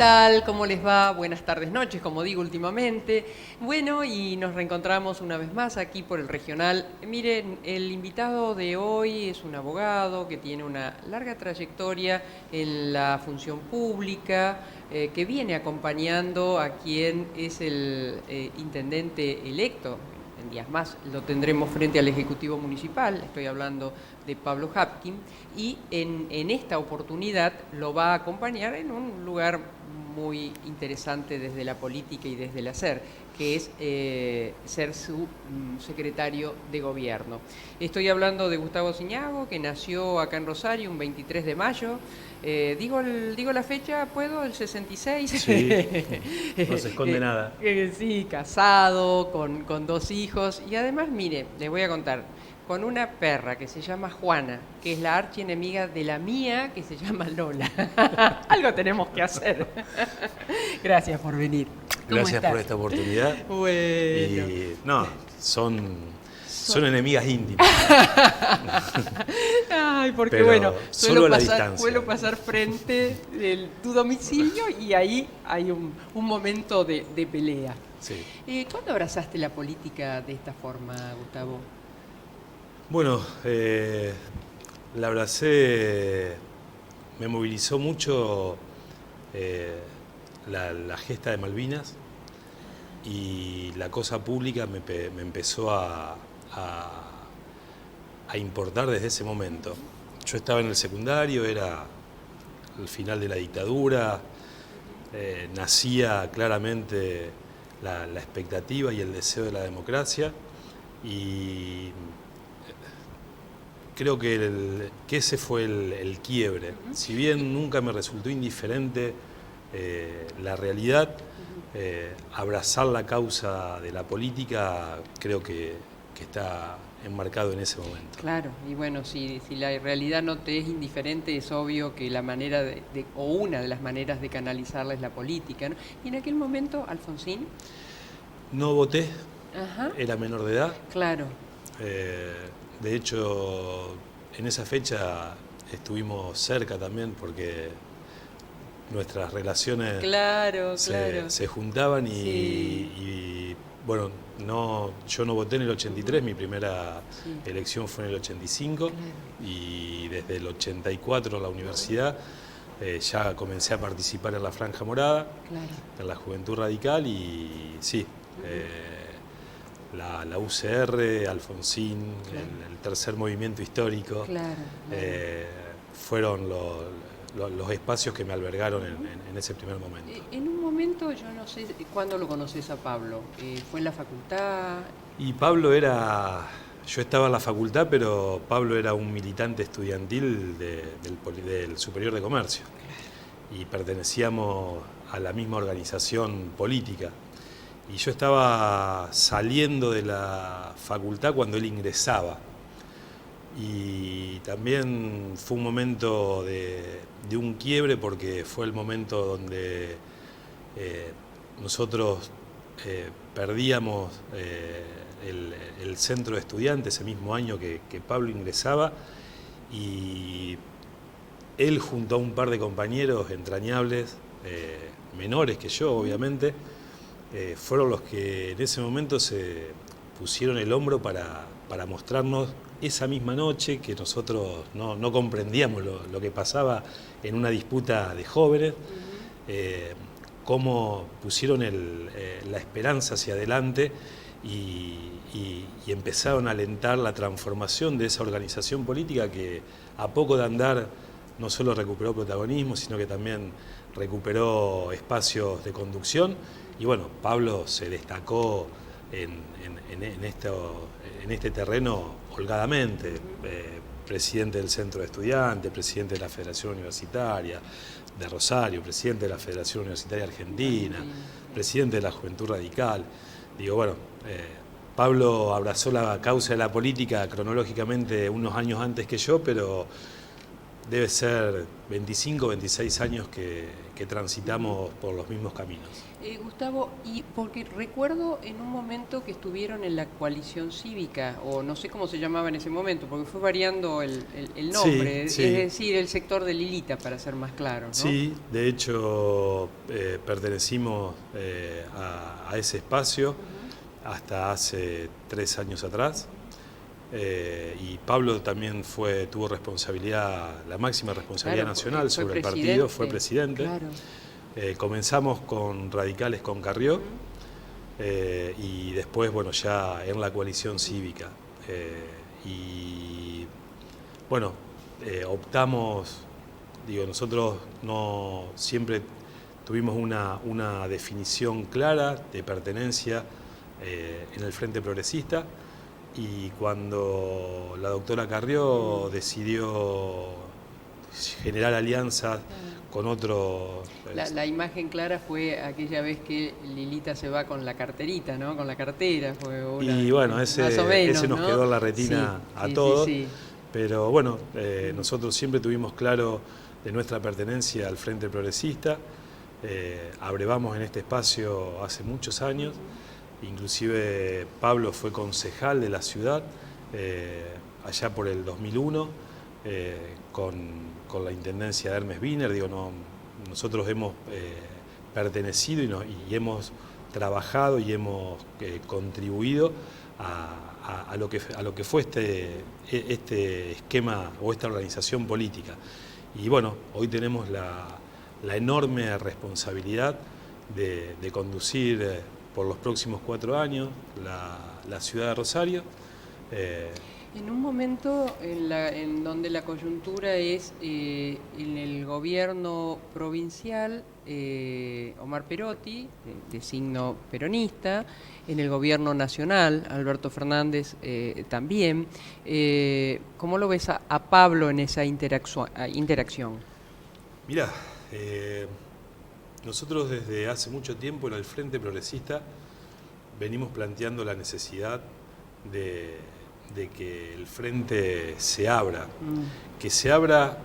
tal? ¿Cómo les va? Buenas tardes, noches, como digo últimamente. Bueno, y nos reencontramos una vez más aquí por el Regional. Miren, el invitado de hoy es un abogado que tiene una larga trayectoria en la función pública, que viene acompañando a quien es el intendente electo. En días más lo tendremos frente al Ejecutivo Municipal, estoy hablando de Pablo Hapkin, y en esta oportunidad lo va a acompañar en un lugar muy interesante desde la política y desde el hacer, que es ser su secretario de gobierno. Estoy hablando de Gustavo Ciñago, que nació acá en Rosario un 23 de mayo. Digo la fecha, ¿puedo? ¿El 66? Sí, no se esconde nada. Sí, casado, con 2 hijos. Y además, mire, les voy a contar, con una perra que se llama Juana, que es la archienemiga de la mía, que se llama Lola. Algo tenemos que hacer. Gracias por venir. ¿Cómo Gracias estás? por esta oportunidad. Bueno. Y no, son enemigas íntimas. Ay, porque Pero bueno, solo a la distancia. suelo pasar frente de tu domicilio y ahí hay un momento de pelea. Sí. ¿Cuándo abrazaste la política de esta forma, Gustavo? Bueno, la abracé, me movilizó mucho la gesta de Malvinas y la cosa pública me empezó a importar desde ese momento. Yo estaba en el secundario, era el final de la dictadura, nacía claramente la expectativa y el deseo de la democracia y creo que ese fue el quiebre. Si bien nunca me resultó indiferente la realidad, abrazar la causa de la política creo que está enmarcado en ese momento. Claro, y bueno, si la realidad no te es indiferente, es obvio que la manera o una de las maneras de canalizarla es la política, ¿no? Y en aquel momento, Alfonsín. No voté, Ajá. era menor de edad. Claro. De hecho, en esa fecha estuvimos cerca también porque nuestras relaciones Claro. se juntaban Sí. y bueno, yo no voté en el 83, mi primera Sí. elección fue en el 85 Claro. y desde el 84 en la universidad ya comencé a participar en la Franja Morada, Claro. en la Juventud Radical y sí, la UCR, Alfonsín, Claro. el tercer movimiento histórico, Claro. fueron los espacios que me albergaron en ese primer momento. En un momento, yo no sé cuándo lo conoces a Pablo. ¿Fue en la facultad? Y Pablo yo estaba en la facultad, pero Pablo era un militante estudiantil del Superior de Comercio y pertenecíamos a la misma organización política. Y yo estaba saliendo de la facultad cuando él ingresaba. Y también fue un momento de un quiebre porque fue el momento donde nosotros perdíamos el centro de estudiantes ese mismo año que Pablo ingresaba y él junto a un par de compañeros entrañables, menores que yo obviamente, fueron los que en ese momento se pusieron el hombro para mostrarnos esa misma noche que nosotros no comprendíamos lo que pasaba en una disputa de jóvenes, cómo pusieron la esperanza hacia adelante y empezaron a alentar la transformación de esa organización política que a poco de andar no solo recuperó protagonismo, sino que también recuperó espacios de conducción. Y bueno, Pablo se destacó en este terreno holgadamente, presidente del Centro de Estudiantes, presidente de la Federación Universitaria de Rosario, presidente de la Federación Universitaria Argentina, presidente de la Juventud Radical. Digo, bueno, Pablo abrazó la causa de la política cronológicamente unos años antes que yo, pero debe ser 25, 26 años que transitamos por los mismos caminos. Gustavo, y porque recuerdo en un momento que estuvieron en la coalición cívica, o no sé cómo se llamaba en ese momento, porque fue variando el nombre, Sí, sí. es decir, el sector de Lilita, para ser más claro, ¿no? Sí, de hecho pertenecimos a ese espacio hasta hace 3 años atrás. Y Pablo también tuvo responsabilidad, la máxima responsabilidad nacional sobre el partido, fue presidente. Claro. Comenzamos con Radicales con Carrió y después, bueno, ya en la coalición cívica. Y bueno, optamos, digo, nosotros no siempre tuvimos una definición clara de pertenencia en el Frente Progresista. Y cuando la doctora Carrió decidió generar alianzas con otros... La imagen clara fue aquella vez que Lilita se va con la carterita, ¿no? Con la cartera. Fue y bueno, ese nos ¿no? quedó en la retina a todos. Sí. Pero bueno, nosotros siempre tuvimos claro de nuestra pertenencia al Frente Progresista. Abrevamos en este espacio hace muchos años. Inclusive Pablo fue concejal de la ciudad allá por el 2001 con la intendencia de Hermes Wiener. Digo, nosotros hemos pertenecido y hemos trabajado y hemos contribuido a lo que fue este esquema o esta organización política. Y bueno, hoy tenemos la enorme responsabilidad de conducir por los próximos 4 años la ciudad de Rosario. En un momento en donde la coyuntura es en el gobierno provincial, Omar Perotti, de signo peronista, en el gobierno nacional, Alberto Fernández también. ¿Cómo lo ves a Pablo en esa interacción? Mirá, nosotros desde hace mucho tiempo en el Frente Progresista venimos planteando la necesidad de que el Frente se abra, que se abra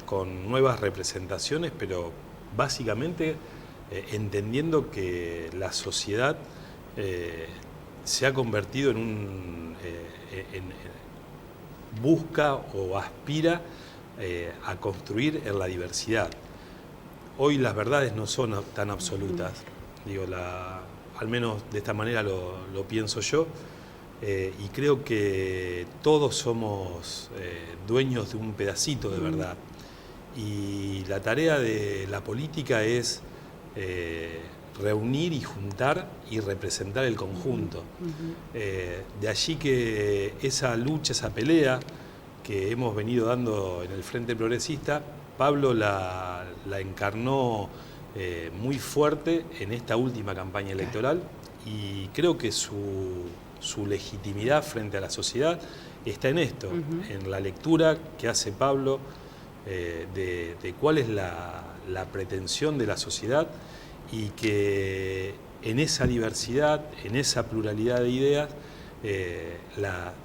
con nuevas representaciones, pero básicamente entendiendo que la sociedad se ha convertido busca o aspira a construir en la diversidad. Hoy las verdades no son tan absolutas, digo, al menos de esta manera lo pienso yo, y creo que todos somos dueños de un pedacito de verdad. Y la tarea de la política es reunir y juntar y representar el conjunto. De allí que esa lucha, esa pelea que hemos venido dando en el Frente Progresista, Pablo la encarnó muy fuerte en esta última campaña electoral y creo que su legitimidad frente a la sociedad está en esto, en la lectura que hace Pablo de cuál es la pretensión de la sociedad y que en esa diversidad, en esa pluralidad de ideas,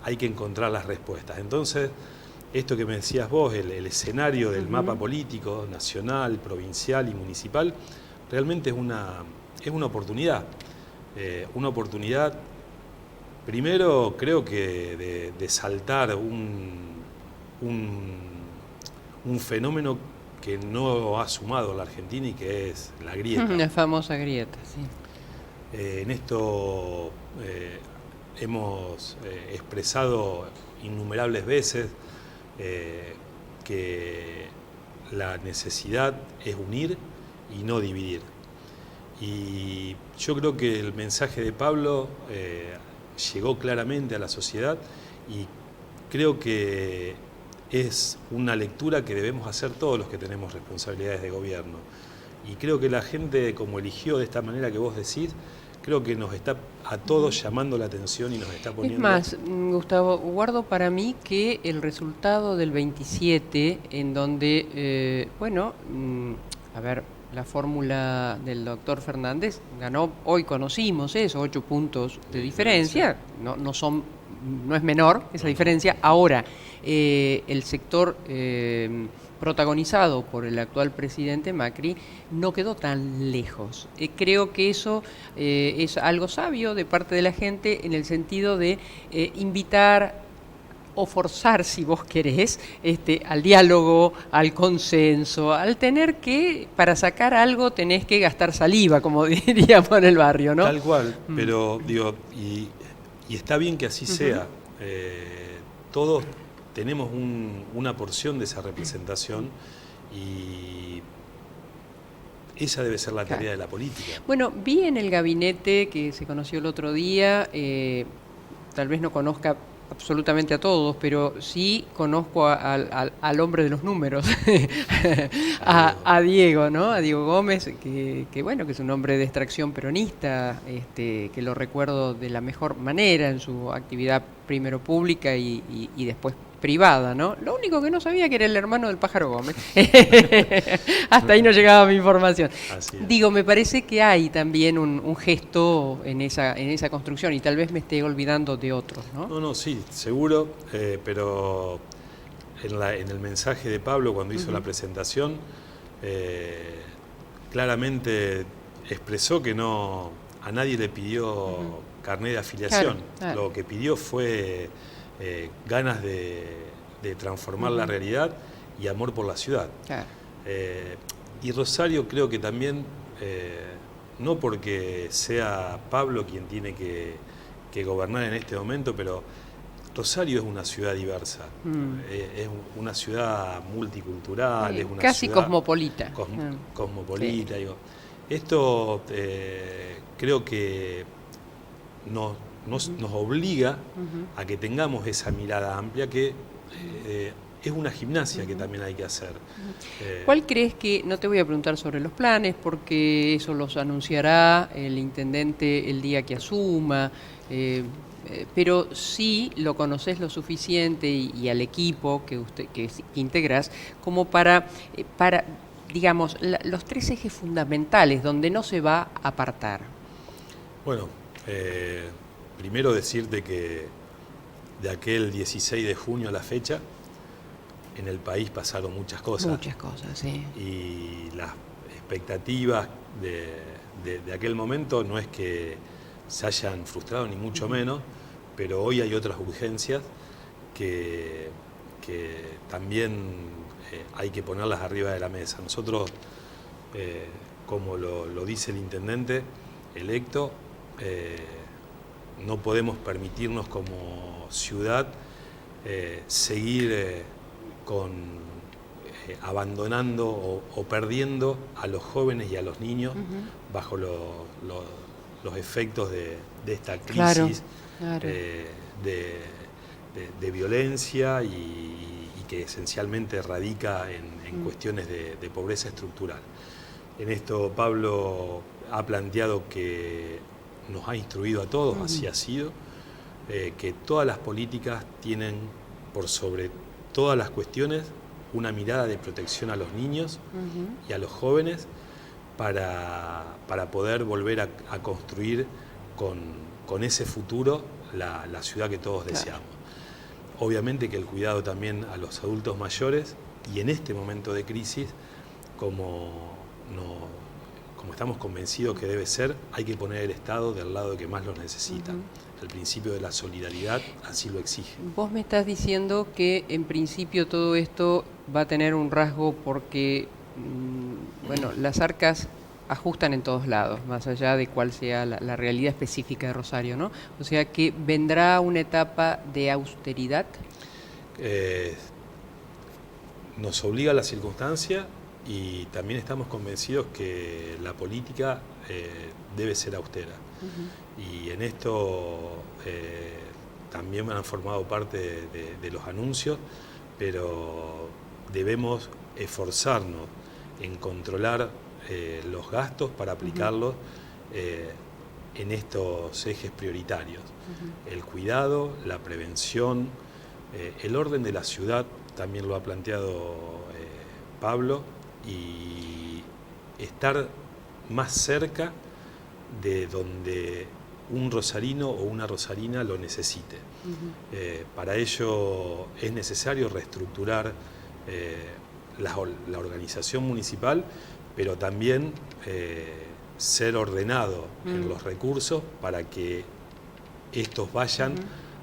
hay que encontrar las respuestas. Entonces, esto que me decías vos, el escenario del mapa político, nacional, provincial y municipal, realmente es una oportunidad. Una oportunidad, primero, creo que de saltar un fenómeno que no ha sumado a la Argentina y que es la grieta. La famosa grieta, sí. En esto hemos expresado innumerables veces que la necesidad es unir y no dividir. Y yo creo que el mensaje de Pablo llegó claramente a la sociedad y creo que es una lectura que debemos hacer todos los que tenemos responsabilidades de gobierno. Y creo que la gente, como eligió de esta manera que vos decís, creo que nos está a todos llamando la atención y nos está poniendo... Es más, Gustavo, guardo para mí que el resultado del 27, en donde, a ver, la fórmula del doctor Fernández ganó, hoy conocimos eso, 8 puntos de diferencia, no es menor esa diferencia. Ahora, el sector protagonizado por el actual presidente Macri no quedó tan lejos. Creo que eso es algo sabio de parte de la gente en el sentido de invitar o forzar, si vos querés, al diálogo, al consenso, al tener que, para sacar algo, tenés que gastar saliva, como diríamos en el barrio, ¿no? Tal cual, pero digo, y está bien que así sea. Todos tenemos una porción de esa representación y esa debe ser la tarea de la política. Bueno, vi en el gabinete que se conoció el otro día, tal vez no conozca absolutamente a todos, pero sí conozco al hombre de los números, a Diego, ¿no? A Diego Gómez, que bueno, que es un hombre de extracción peronista, que lo recuerdo de la mejor manera en su actividad primero pública y después privada, ¿no? Lo único que no sabía que era el hermano del Pájaro Gómez. Hasta ahí no llegaba mi información. Digo, me parece que hay también un gesto en esa construcción y tal vez me esté olvidando de otros, ¿no? No, sí, seguro, pero en el mensaje de Pablo cuando hizo la presentación, claramente expresó que a nadie le pidió carnet de afiliación. Claro. Lo que pidió fue ganas de transformar la realidad y amor por la ciudad. Claro. Y Rosario creo que también, no porque sea Pablo quien tiene que gobernar en este momento, pero Rosario es una ciudad diversa, es una ciudad multicultural, es una casi ciudad cosmopolita. Cosmopolita, sí. Digo. Esto creo que nos obliga a que tengamos esa mirada amplia que es una gimnasia que también hay que hacer. ¿Cuál crees que, no te voy a preguntar sobre los planes, porque eso los anunciará el intendente el día que asuma, pero sí lo conocés lo suficiente y al equipo que integrás como para digamos, los tres ejes fundamentales donde no se va a apartar? Bueno, primero decirte que de aquel 16 de junio a la fecha, en el país pasaron muchas cosas. Muchas cosas, sí. Y las expectativas de aquel momento no es que se hayan frustrado, ni mucho menos, pero hoy hay otras urgencias que también hay que ponerlas arriba de la mesa. Nosotros, como lo dice el intendente electo, no podemos permitirnos como ciudad seguir abandonando o perdiendo a los jóvenes y a los niños bajo los efectos de esta crisis. Claro. De violencia y que esencialmente radica en cuestiones de pobreza estructural. En esto Pablo ha planteado que nos ha instruido a todos, así ha sido, que todas las políticas tienen por sobre todas las cuestiones una mirada de protección a los niños y a los jóvenes para poder volver a construir con ese futuro la ciudad que todos deseamos. Obviamente que el cuidado también a los adultos mayores y en este momento de crisis, como estamos convencidos que debe ser, hay que poner el Estado del lado de que más lo necesita. El principio de la solidaridad así lo exige. Vos me estás diciendo que en principio todo esto va a tener un rasgo porque, bueno, las arcas ajustan en todos lados, más allá de cuál sea la realidad específica de Rosario, ¿no? O sea que vendrá una etapa de austeridad. Nos obliga a la circunstancia y también estamos convencidos que la política debe ser austera. Y en esto también han formado parte de los anuncios, pero debemos esforzarnos en controlar los gastos para aplicarlos en estos ejes prioritarios. El cuidado, la prevención, el orden de la ciudad, también lo ha planteado Pablo, y estar más cerca de donde un rosarino o una rosarina lo necesite. Para ello es necesario reestructurar la organización municipal, pero también ser ordenado en los recursos para que estos vayan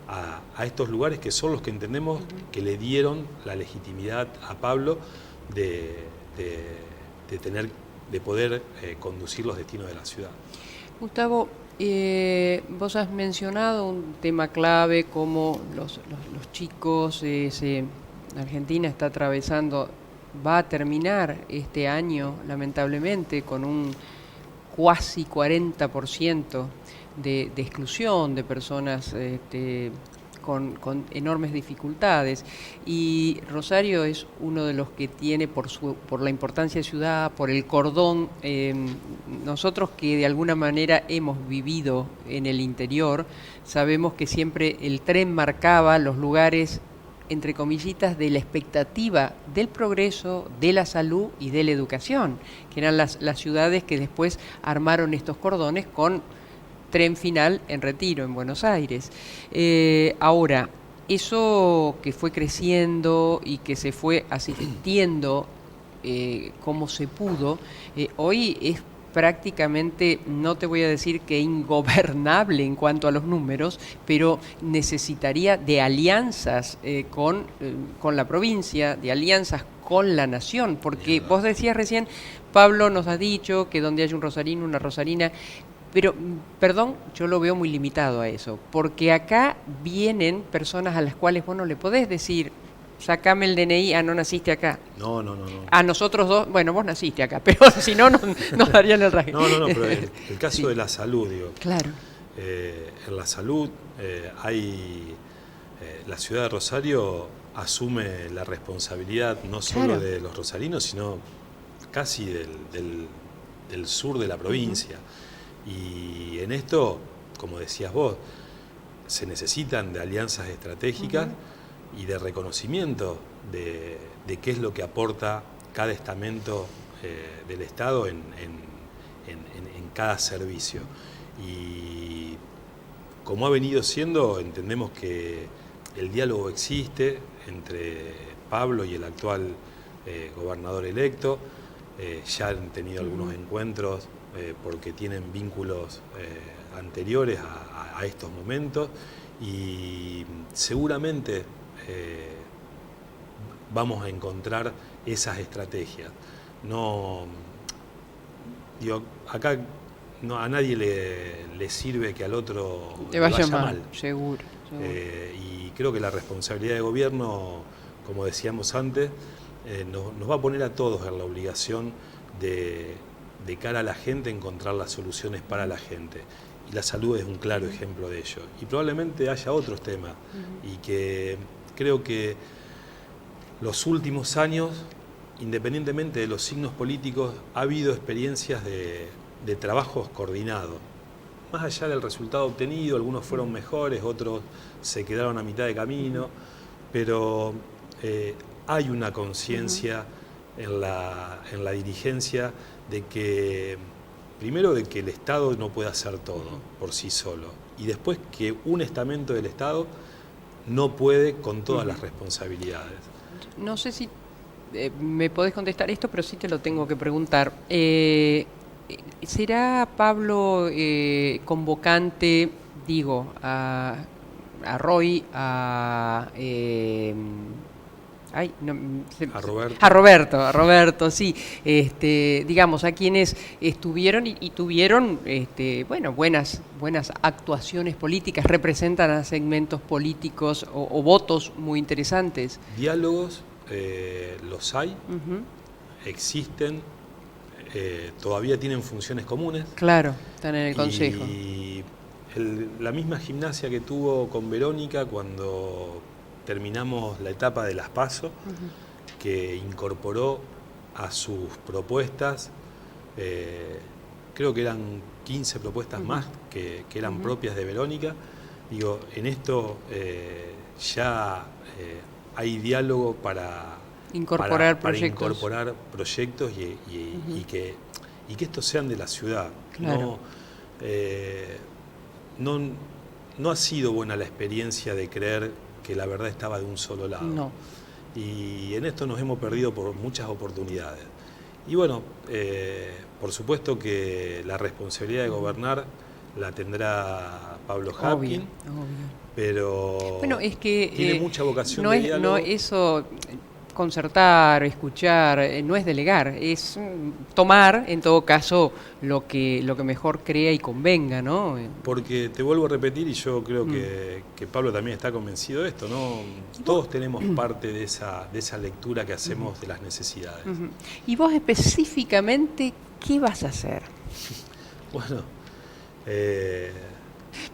a estos lugares que son los que entendemos que le dieron la legitimidad a Pablo de poder conducir los destinos de la ciudad. Gustavo, vos has mencionado un tema clave como los chicos, Argentina está atravesando, va a terminar este año lamentablemente con un cuasi 40% de exclusión de personas con enormes dificultades, y Rosario es uno de los que tiene por la importancia de ciudad, por el cordón, nosotros que de alguna manera hemos vivido en el interior, sabemos que siempre el tren marcaba los lugares, entre comillitas, de la expectativa del progreso, de la salud y de la educación, que eran las ciudades que después armaron estos cordones con tren final en Retiro, en Buenos Aires. Ahora, eso que fue creciendo y que se fue asistiendo como se pudo, hoy es prácticamente, no te voy a decir que ingobernable en cuanto a los números, pero necesitaría de alianzas con la provincia, de alianzas con la nación, porque vos decías recién, Pablo nos ha dicho que donde hay un rosarino, una rosarina, pero, perdón, yo lo veo muy limitado a eso, porque acá vienen personas a las cuales vos no le podés decir, sacame el DNI, no naciste acá. No. A nosotros dos, bueno, vos naciste acá, pero si no, nos darían el rasgue. No, pero el caso de la salud, digo. Claro. En la salud la ciudad de Rosario asume la responsabilidad no solo de los rosarinos, sino casi del sur de la provincia. Y en esto, como decías vos, se necesitan de alianzas estratégicas y de reconocimiento de qué es lo que aporta cada estamento del Estado en cada servicio. Y como ha venido siendo, entendemos que el diálogo existe entre Pablo y el actual gobernador electo. Ya han tenido algunos encuentros porque tienen vínculos anteriores a estos momentos, y seguramente vamos a encontrar esas estrategias. Acá a nadie le sirve que al otro le vaya mal. Seguro. Y creo que la responsabilidad de gobierno, como decíamos antes, nos va a poner a todos en la obligación de cara a la gente encontrar las soluciones para la gente. Y la salud es un claro ejemplo de ello. Y probablemente haya otros temas. Y que creo que los últimos años, independientemente de los signos políticos, ha habido experiencias de trabajos coordinados. Más allá del resultado obtenido, algunos fueron mejores, otros se quedaron a mitad de camino, pero hay una conciencia en la dirigencia de que, primero, de que el Estado no puede hacer todo por sí solo, y después que un estamento del Estado no puede con todas las responsabilidades. No sé si me podés contestar esto, pero sí te lo tengo que preguntar. ¿Será Pablo convocante, digo, a Roy, a Roberto, sí, digamos, a quienes estuvieron y tuvieron, buenas actuaciones políticas, representan a segmentos políticos o votos muy interesantes? Diálogos los hay, existen, todavía tienen funciones comunes. Claro, están en el Consejo. Y la misma gimnasia que tuvo con Verónica cuando terminamos la etapa de las PASO, que incorporó a sus propuestas, creo que eran 15 propuestas más que eran propias de Verónica. Digo, en esto ya hay diálogo para incorporar proyectos y que estos sean de la ciudad. Claro. no, no ha sido buena la experiencia de creer que la verdad estaba de un solo lado. No. Y en esto nos hemos perdido por muchas oportunidades. Y bueno, por supuesto que la responsabilidad de gobernar la tendrá Pablo Habkin, Obvio. pero Bueno, es que tiene mucha vocación no de es, diálogo. no eso, concertar, escuchar, no es delegar, es tomar, en todo caso, lo que mejor crea y convenga, ¿no? Porque te vuelvo a repetir, y yo creo que Pablo también está convencido de esto, ¿no? Todos tenemos parte de esa lectura que hacemos de las necesidades. Y vos específicamente, ¿qué vas a hacer? Bueno,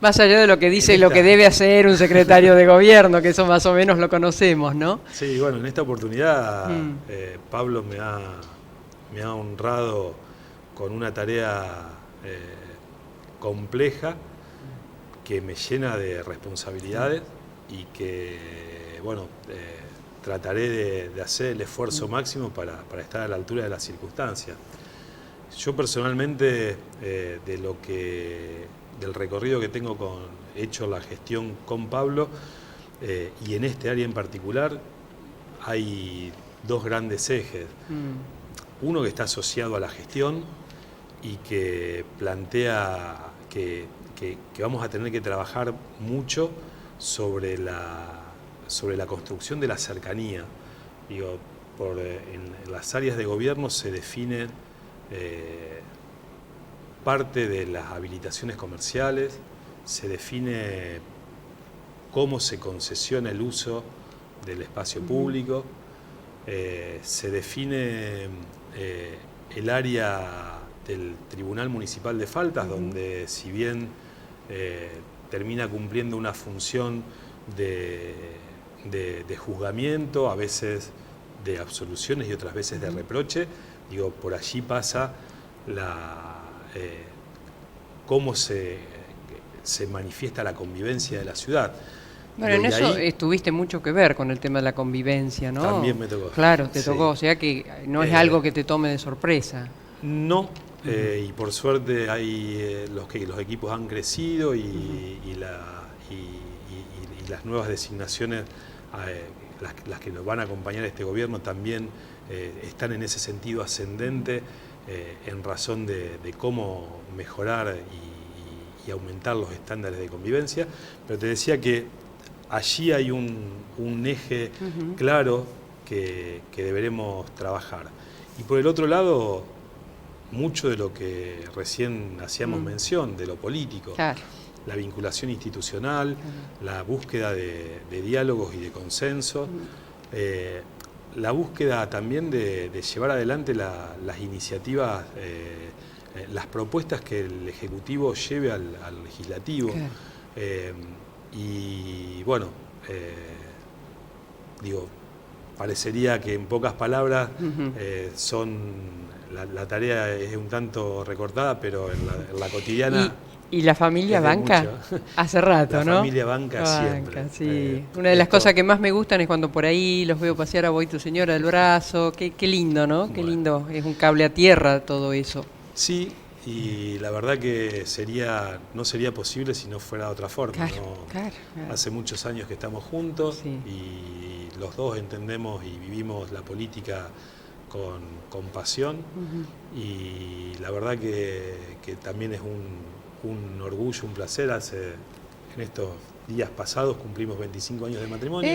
más allá de lo que dice y lo que debe hacer un secretario de gobierno, que eso más o menos lo conocemos, ¿no? Sí, bueno, en esta oportunidad Pablo me ha honrado con una tarea compleja que me llena de responsabilidades y que, bueno, trataré de hacer el esfuerzo máximo para estar a la altura de las circunstancias. Yo personalmente, del recorrido que tengo hecho la gestión con Pablo, y en este área en particular, hay dos grandes ejes. Uno que está asociado a la gestión y que plantea que vamos a tener que trabajar mucho sobre la construcción de la cercanía. Digo, en las áreas de gobierno se definen parte de las habilitaciones comerciales, se define cómo se concesiona el uso del espacio público, se define el área del Tribunal Municipal de Faltas, donde si bien termina cumpliendo una función de juzgamiento, a veces de absoluciones y otras veces de reproche, digo, por allí pasa cómo se manifiesta la convivencia de la ciudad. Bueno, en eso tuviste mucho que ver con el tema de la convivencia, ¿no? También me tocó. Claro, te tocó, o sea que no es algo que te tome de sorpresa. No, y por suerte hay los equipos han crecido y las nuevas designaciones, las que nos van a acompañar este gobierno también están en ese sentido ascendente, en razón de cómo mejorar y aumentar los estándares de convivencia. Pero te decía que allí hay un eje claro que deberemos trabajar. Y por el otro lado, mucho de lo que recién hacíamos mención, de lo político, Claro. la vinculación institucional, la búsqueda de diálogos y de consenso, la búsqueda también de llevar adelante las iniciativas, las propuestas que el Ejecutivo lleve al Legislativo. Claro. Y bueno, digo, parecería que en pocas palabras la tarea es un tanto recortada, pero en la cotidiana... ¿Y la familia banca? Hace rato, ¿no? La familia banca siempre. Sí. Una de las cosas que más me gustan es cuando por ahí los veo pasear a Voy tu señora del brazo. Qué lindo, ¿no? Bueno. Qué lindo. Es un cable a tierra todo eso. Sí, y la verdad que no sería posible si no fuera de otra forma. Claro, ¿no? claro. Hace muchos años que estamos juntos, Sí. Y los dos entendemos y vivimos la política con pasión, y la verdad que también es un orgullo, un placer. En estos días pasados cumplimos 25 años de matrimonio,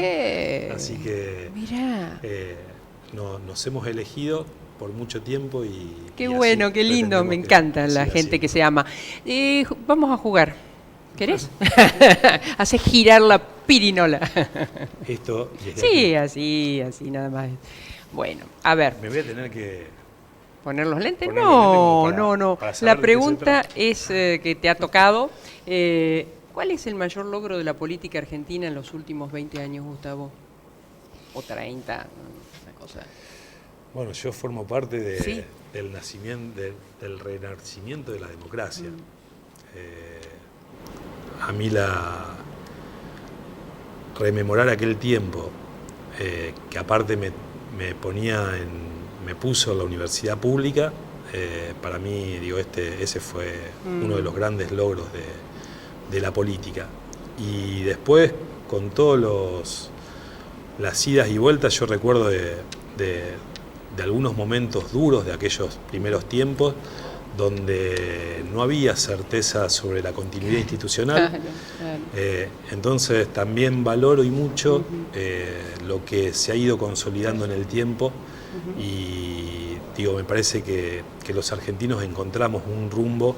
así que mirá. nos hemos elegido por mucho tiempo y qué bueno, qué lindo, me encanta la gente que se ama. Vamos a jugar. ¿Querés? Haces girar la pirinola. Esto. Sí, así nada más. Bueno, a ver. Me voy a tener que ¿poner los lentes? Poner los lentes No. La pregunta es que te ha tocado. ¿Cuál es el mayor logro de la política argentina en los últimos 20 años, Gustavo? O 30, una cosa. Bueno, yo formo parte ¿Sí? del renacimiento de la democracia. A mí rememorar aquel tiempo, que aparte me puso en la universidad pública, para mí, digo, ese fue uno de los grandes logros de la política. Y después, con todos las idas y vueltas, yo recuerdo de algunos momentos duros de aquellos primeros tiempos, donde no había certeza sobre la continuidad institucional. Claro. Entonces también valoro y mucho lo que se ha ido consolidando en el tiempo, y me parece que los argentinos encontramos un rumbo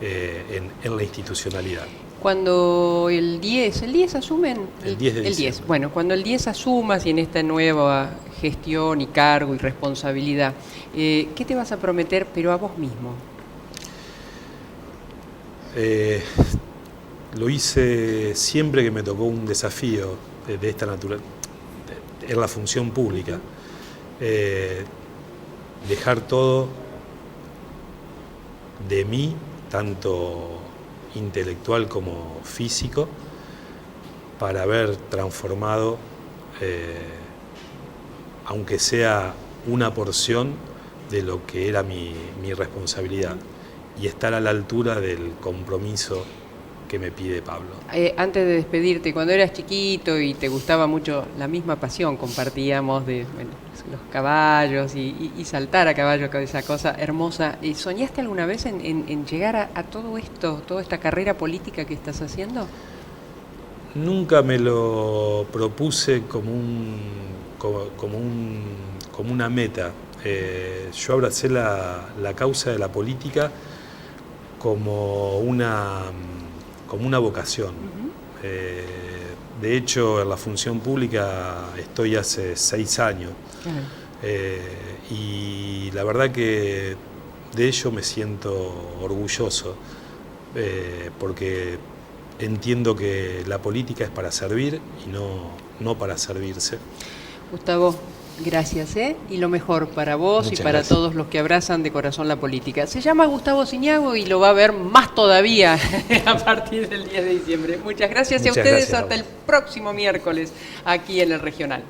en la institucionalidad. Cuando el 10 asumen... El 10 de diciembre. 10. Bueno, cuando el 10 asumas y en esta nueva gestión y cargo y responsabilidad, ¿qué te vas a prometer, pero a vos mismo? Lo hice siempre que me tocó un desafío de esta naturaleza, en la función pública. Dejar todo de mí, tanto intelectual como físico, para haber transformado, aunque sea una porción de lo que era mi responsabilidad, y estar a la altura del compromiso que me pide Pablo. Antes de despedirte, cuando eras chiquito y te gustaba mucho, la misma pasión compartíamos de los caballos y saltar a caballo, esa cosa hermosa, ¿soñaste alguna vez en llegar a todo esto, toda esta carrera política que estás haciendo? Nunca me lo propuse como una meta. Yo abracé la causa de la política como una vocación. De hecho, en la función pública estoy hace 6 años. Y la verdad que de ello me siento orgulloso, porque entiendo que la política es para servir y no para servirse. Gustavo, gracias, y lo mejor para vos. Muchas y para gracias. Todos los que abrazan de corazón la política. Se llama Gustavo Ciñago y lo va a ver más todavía a partir del 10 de diciembre. Muchas gracias. Muchas a ustedes. Gracias. Hasta el próximo miércoles aquí en El Regional.